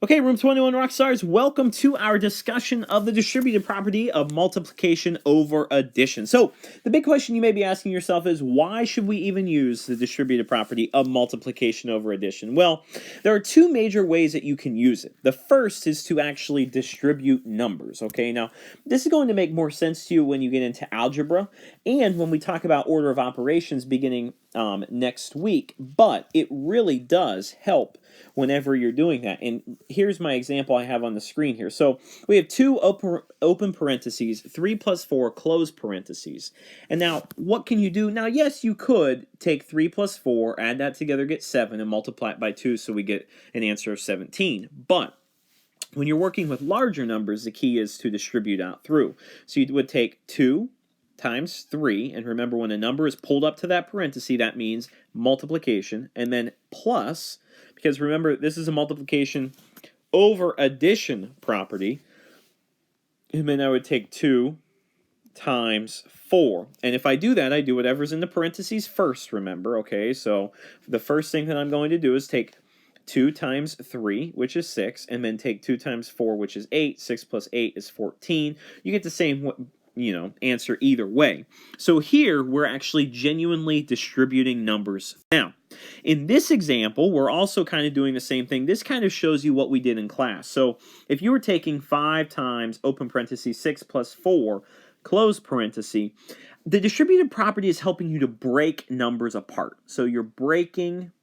Okay, Room 21 Rockstars, welcome to our discussion of the distributed property of multiplication over addition. So, the big question you may be asking yourself is, why should we even use the distributed property of multiplication over addition? Well, there are two major ways that you can use it. The first is to actually distribute numbers, okay? Now, this is going to make more sense to you when you get into algebra and when we talk about order of operations beginning next week, but it really does help whenever you're doing that. And here's my example I have on the screen here. So we have two open parentheses, 3 plus 4 close parentheses. And now, what can you do? Now, yes, you could take 3 plus 4, add that together, get 7, and multiply it by 2 so we get an answer of 17. But when you're working with larger numbers, the key is to distribute out through. So you would take 2 times 3, and remember when a number is pulled up to that parenthesis, that means multiplication, and then plus, because remember this is a multiplication over addition property, and then I would take 2 times 4. And if I do that, I do whatever's in the parentheses first, remember, okay? So the first thing that I'm going to do is take 2 times 3, which is 6, and then take 2 times 4, which is 8. 6 plus 8 is 14. You get the same answer either way. So here, we're actually genuinely distributing numbers. Now, in this example, we're also kind of doing the same thing. This kind of shows you what we did in class. So if you were taking 5 times, open parenthesis, 6 plus 4, close parenthesis, the distributed property is helping you to break numbers apart. So you're breaking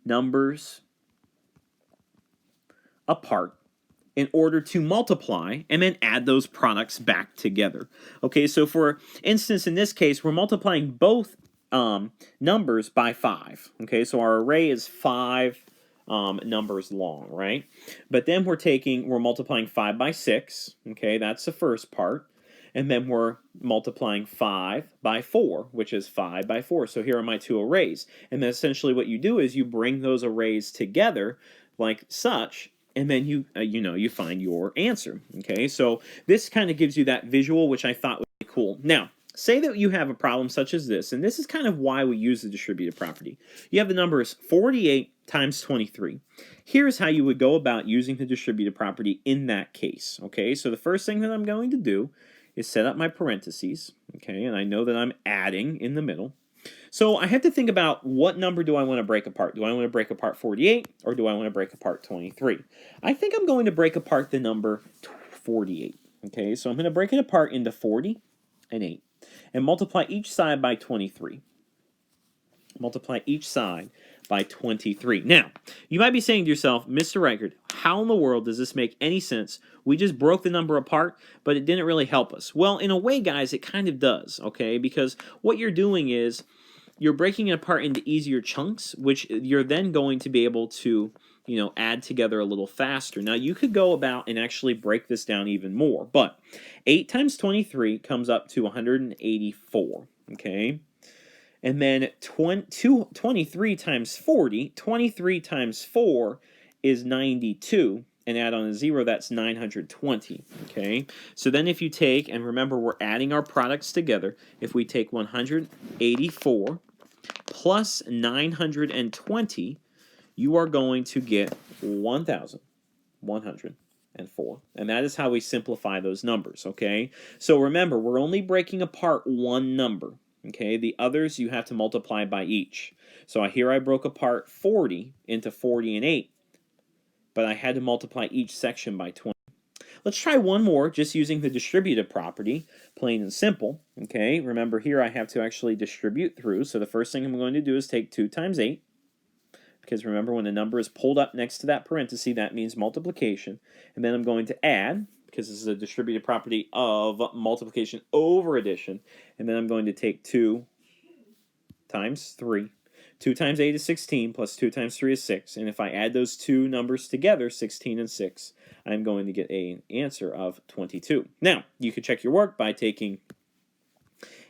numbers apart in order to multiply and then add those products back together. Okay, so for instance, in this case, we're multiplying both numbers by 5. Okay, so our array is 5 numbers long, right? But then we're multiplying 5 by 6. Okay, that's the first part. And then we're multiplying 5 by 4, which is 5 by 4. So here are my two arrays. And then essentially what you do is you bring those arrays together like such, and then you find your answer. Okay, so this kind of gives you that visual, which I thought was really cool. Now, say that you have a problem such as this, and this is kind of why we use the distributed property. You have the numbers 48 times 23. Here's how you would go about using the distributed property in that case. Okay, so the first thing that I'm going to do is set up my parentheses. Okay, and I know that I'm adding in the middle. So I have to think about, what number do I want to break apart? Do I want to break apart 48 or do I want to break apart 23? I think I'm going to break apart the number 48. Okay, so I'm going to break it apart into 40 and 8 and multiply each side by 23. Multiply each side by 23. Now, you might be saying to yourself, Mr. Reichert, how in the world does this make any sense? We just broke the number apart, but it didn't really help us. Well, in a way, guys, it kind of does, okay? Because what you're doing is you're breaking it apart into easier chunks, which you're then going to be able to, add together a little faster. Now, you could go about and actually break this down even more, but 8 times 23 comes up to 184, okay? And then 23 times 40, 23 times 4 is 92. And add on a 0, that's 920. Okay? So then if you take, and remember we're adding our products together, if we take 184 plus 920, you are going to get 1,104. And that is how we simplify those numbers. Okay? So remember, we're only breaking apart one number. Okay, the others you have to multiply by each. So here I broke apart 40 into 40 and 8, but I had to multiply each section by 20. Let's try one more, just using the distributive property, plain and simple. Okay, remember here I have to actually distribute through, so the first thing I'm going to do is take 2 times 8, because remember when the number is pulled up next to that parenthesis, that means multiplication, and then I'm going to add, because this is a distributed property of multiplication over addition, and then I'm going to take 2 times 3. 2 times 8 is 16, plus 2 times 3 is 6, and if I add those two numbers together, 16 and 6, I'm going to get an answer of 22. Now, you could check your work by taking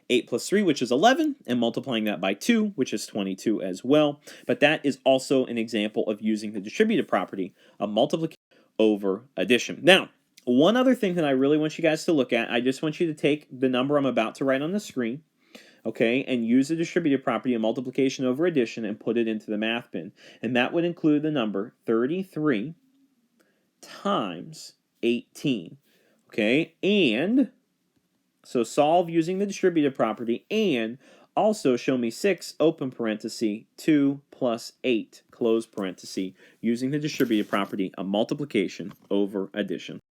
8 plus 3, which is 11, and multiplying that by 2, which is 22 as well, but that is also an example of using the distributive property of multiplication over addition. Now, one other thing that I really want you guys to look at, I just want you to take the number I'm about to write on the screen, okay, and use the distributive property of multiplication over addition and put it into the math bin. And that would include the number 33 times 18. Okay, and so solve using the distributive property and also show me 6, open parenthesis, 2 plus 8, close parenthesis, using the distributive property of multiplication over addition.